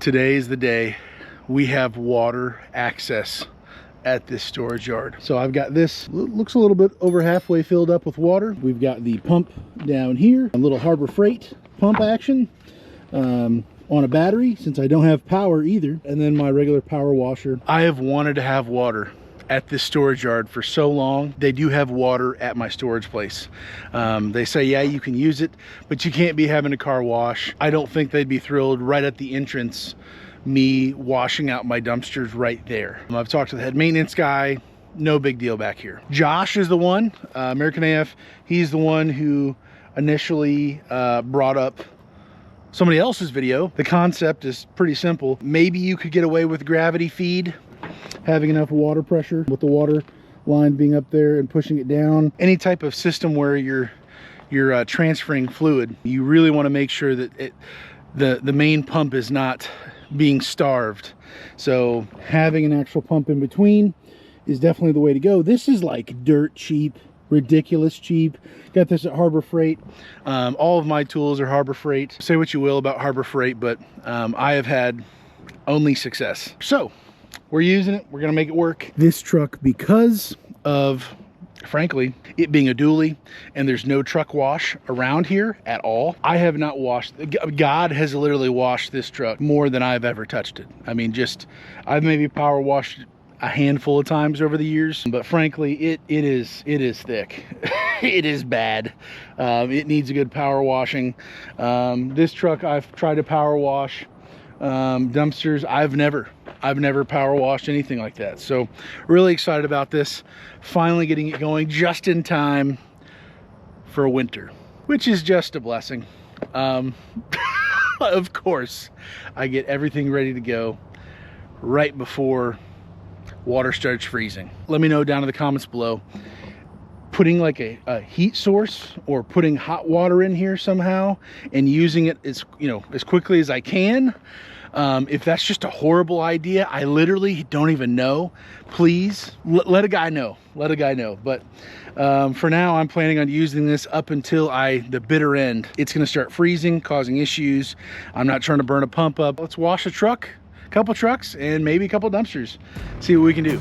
Today is the day we have water access at this storage yard. So I've got this, looks a little bit over halfway filled up with water. We've got the pump down here, a little Harbor Freight pump action on a battery since I don't have power either. And then my regular power washer. I have wanted to have water at this storage yard for so long. They do have water at my storage place. They say, yeah, you can use it, but you can't be having a car wash. I don't think they'd be thrilled right at the entrance, me washing out my dumpsters right there. I've talked to the head maintenance guy, no big deal back here. Josh is the one, American AF, he's the one who initially brought up somebody else's video. The concept is pretty simple. Maybe you could get away with gravity feed, having enough water pressure with the water line being up there and pushing it down. Any type of system where you're transferring fluid, you really want to make sure that the main pump is not being starved. So having an actual pump in between is definitely the way to go. This is like dirt cheap, ridiculous cheap. Got this at Harbor Freight. All of my tools are Harbor Freight. Say what you will about Harbor Freight, but I have had only success. So we're using it, we're gonna make it work. This truck, because of, frankly, it being a dually and there's no truck wash around here at all, I have not washed, God has literally washed this truck more than I've ever touched it. I mean, I've maybe power washed it a handful of times over the years, but frankly, it is thick. It is bad. It needs a good power washing. This truck I've tried to power wash. Dumpsters, I've never power washed anything like that. So really excited about this, finally getting it going just in time for winter, which is just a blessing. Of course, I get everything ready to go right before water starts freezing. Let me know down in the comments below, putting like a heat source or putting hot water in here somehow and using it as quickly as I can. If that's just a horrible idea, I literally don't even know. Please let a guy know. Let a guy know. But for now, I'm planning on using this up until the bitter end. It's going to start freezing, causing issues. I'm not trying to burn a pump up. Let's wash a truck, a couple trucks, and maybe a couple dumpsters. See what we can do.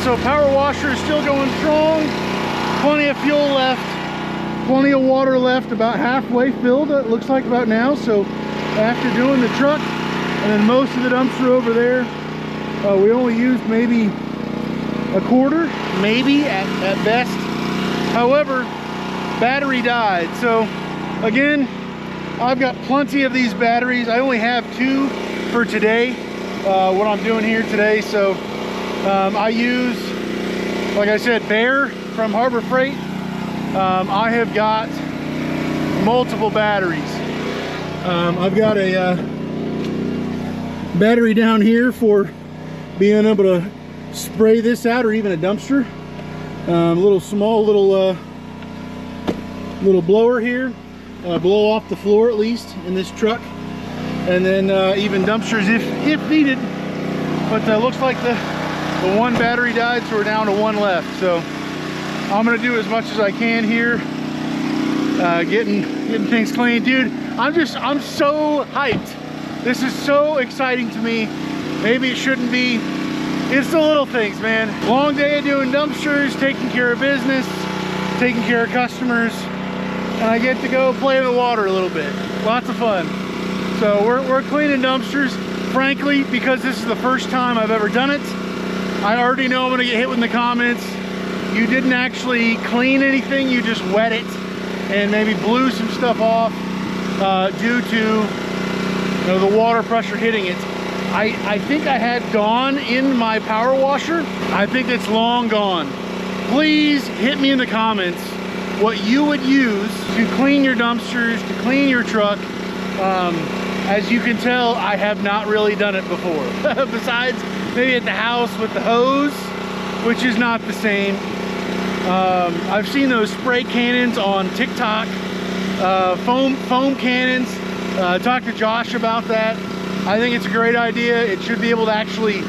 So power washer is still going strong, plenty of fuel left, plenty of water left, about halfway filled, it looks like about now. So after doing the truck, And then most of the dumpster over there, we only used maybe a quarter, maybe at best. However, battery died. So again, I've got plenty of these batteries. I only have 2 for today, what I'm doing here today. So I use, like I said, Bear from Harbor Freight. I have got multiple batteries. I've got a battery down here for being able to spray this out, or even a dumpster. Little small little blower here, blow off the floor at least in this truck, and then even dumpsters if needed. But looks like the one battery died, so we're down to 1 left. So I'm gonna do as much as I can here, getting things clean. Dude, I'm so hyped. This is so exciting to me. Maybe it shouldn't be. It's the little things, man. Long day of doing dumpsters, taking care of business, taking care of customers, and I get to go play in the water a little bit. Lots of fun. So we're cleaning dumpsters. Frankly, because this is the first time I've ever done it, I already know I'm gonna get hit with in the comments. You didn't actually clean anything, you just wet it and maybe blew some stuff off due to the water pressure hitting it. I think I had Dawn in my power washer. I think it's long gone. Please hit me in the comments what you would use to clean your dumpsters, to clean your truck. As you can tell, I have not really done it before. Besides maybe at the house with the hose, which is not the same. I've seen those spray cannons on TikTok, foam cannons. Talked to Josh about that. I think it's a great idea. It should be able to actually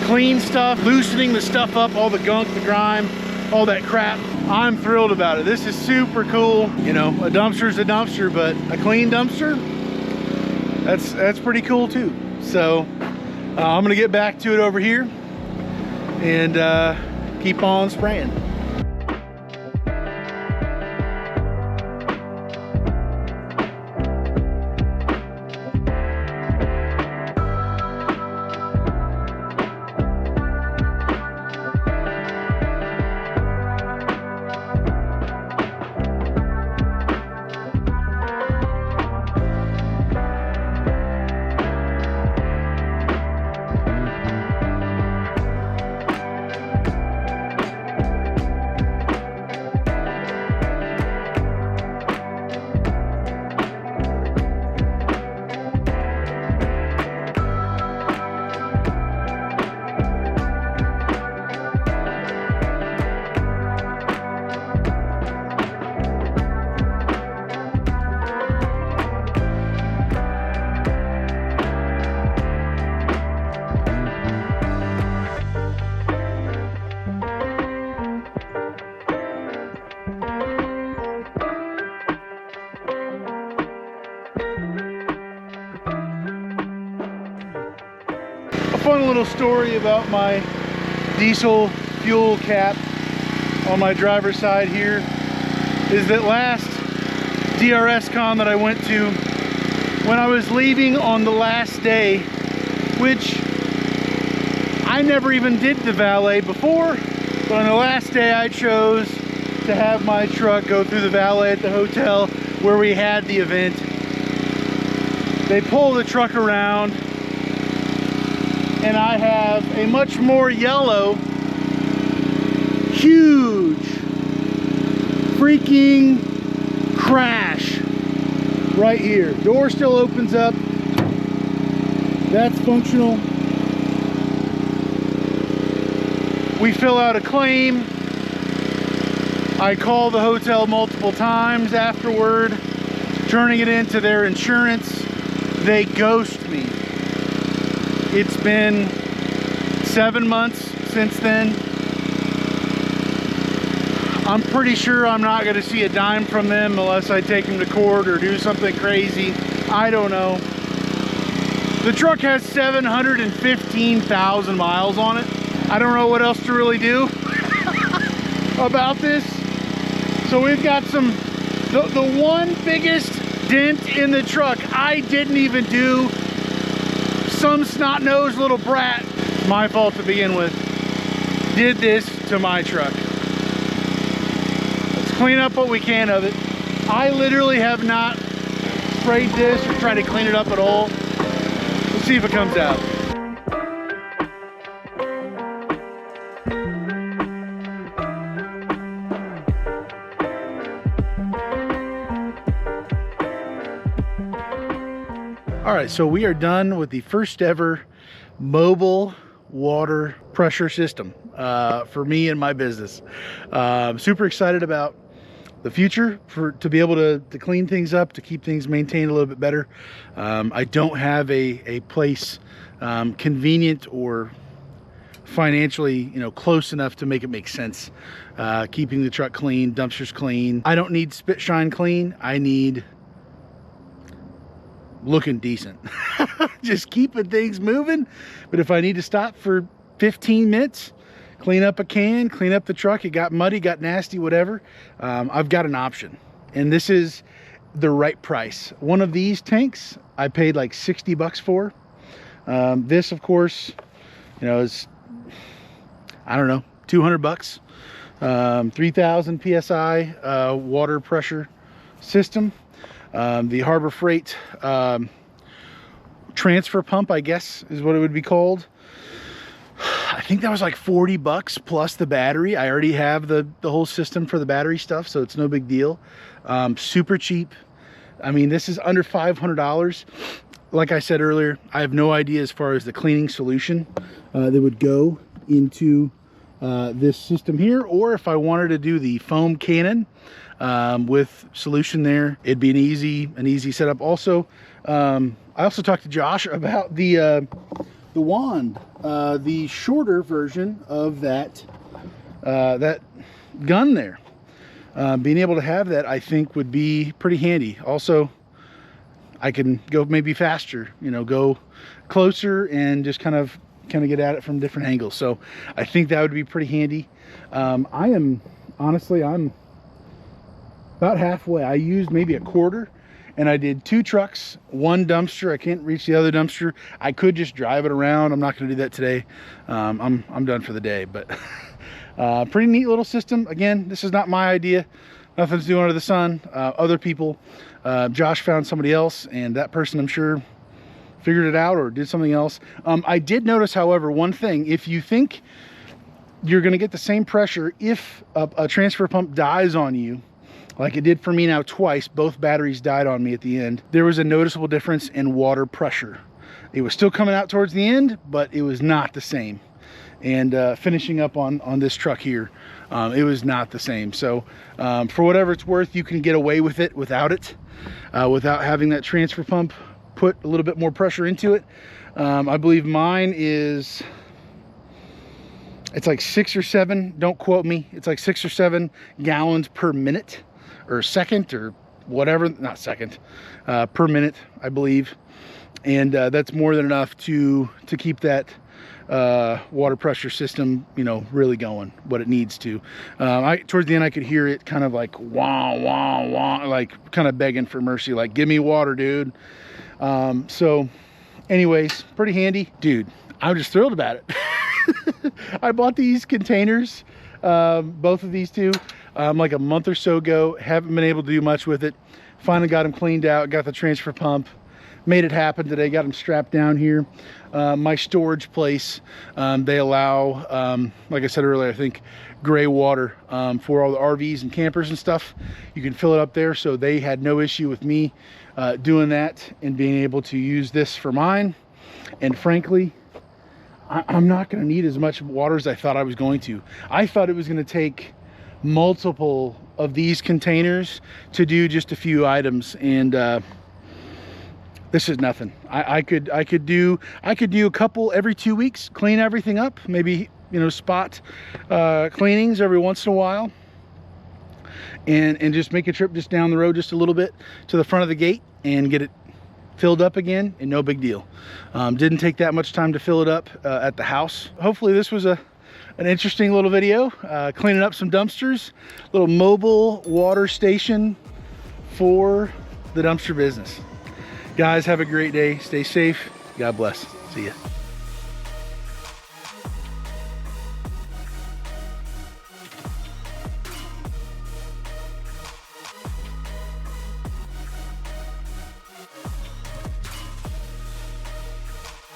clean stuff, loosening the stuff up, all the gunk, the grime, all that crap. I'm thrilled about it. This is super cool. You know, a dumpster's a dumpster, but a clean dumpster, that's pretty cool too. So I'm gonna get back to it over here and keep on spraying. Fun little story about my diesel fuel cap on my driver's side here is that last DRS con that I went to, when I was leaving on the last day, which I never even did the valet before, but on the last day I chose to have my truck go through the valet at the hotel where we had the event. They pull the truck around and I have a much more yellow, huge freaking crash right here. Door still opens up. That's functional. We fill out a claim. I call the hotel multiple times afterward, turning it into their insurance. They ghost me. It's been 7 months since then. I'm pretty sure I'm not going to see a dime from them unless I take them to court or do something crazy. I don't know. The truck has 715,000 miles on it. I don't know what else to really do about this. So we've got the one biggest dent in the truck I didn't even do some snot-nosed little brat, my fault to begin with, did this to my truck. Let's clean up what we can of it. I literally have not sprayed this or tried to clean it up at all. Let's see if it comes out. All right, so we are done with the first ever mobile water pressure system for me and my business. I'm super excited about the future to be able to clean things up, to keep things maintained a little bit better. I don't have a place convenient or financially, close enough to make it make sense. Keeping the truck clean, dumpsters clean. I don't need spit shine clean. I need looking decent. Just keeping things moving. But if I need to stop for 15 minutes, clean up a can, clean up the truck, it got muddy, got nasty, whatever, I've got an option. And this is the right price. One of these tanks I paid like 60 bucks for. This, of course, is, I don't know, 200 bucks. 3,000 PSI water pressure system. The Harbor Freight transfer pump, I guess is what it would be called. I think that was like 40 bucks plus the battery. I already have the whole system for the battery stuff, so it's no big deal. Super cheap. I mean, this is under $500. Like I said earlier, I have no idea as far as the cleaning solution that would go into this system here, or if I wanted to do the foam cannon with solution there, it'd be an easy setup. Also, I also talked to Josh about the wand, the shorter version of that gun there. Being able to have that, I think, would be pretty handy. Also, I can go maybe faster, go closer and just kind of get at it from different angles. So I think that would be pretty handy. I'm about halfway. I used maybe a quarter, and I did 2 trucks, 1 dumpster. I can't reach the other dumpster. I could just drive it around. I'm not going to do that today. I'm done for the day, but pretty neat little system. Again, this is not my idea. Nothing to do under the sun. Other people, Josh found somebody else, and that person, I'm sure, figured it out or did something else. I did notice, however, one thing. If you think you're going to get the same pressure if a transfer pump dies on you, like it did for me now twice, both batteries died on me at the end, there was a noticeable difference in water pressure. It was still coming out towards the end, but it was not the same. And finishing up on this truck here, it was not the same. So for whatever it's worth, you can get away with it without having that transfer pump put a little bit more pressure into it. I believe mine is, it's like 6 or 7, don't quote me, it's like 6 or 7 gallons per minute or second or whatever, not second, per minute, I believe. And that's more than enough to keep that water pressure system, really going what it needs to. Towards the end, I could hear it kind of like wah, wah, wah, like kind of begging for mercy, like, give me water, dude. So anyways, pretty handy. Dude, I'm just thrilled about it. I bought these containers, both of these two, like a month or so ago. Haven't been able to do much with it. Finally got them cleaned out, got the transfer pump, made it happen today, got them strapped down here. My storage place, they allow, like I said earlier, I think gray water for all the RVs and campers and stuff. You can fill it up there, so they had no issue with me doing that and being able to use this for mine. And frankly, I'm not going to need as much water as I thought I was going to. I thought it was going to take multiple of these containers to do just a few items, and this is nothing. I could do a couple every 2 weeks, clean everything up, maybe spot cleanings every once in a while, and just make a trip just down the road just a little bit to the front of the gate and get it filled up again, and no big deal. Didn't take that much time to fill it up at the house. Hopefully this was an interesting little video, cleaning up some dumpsters, little mobile water station for the dumpster business. Guys, have a great day. Stay safe. God bless. See ya.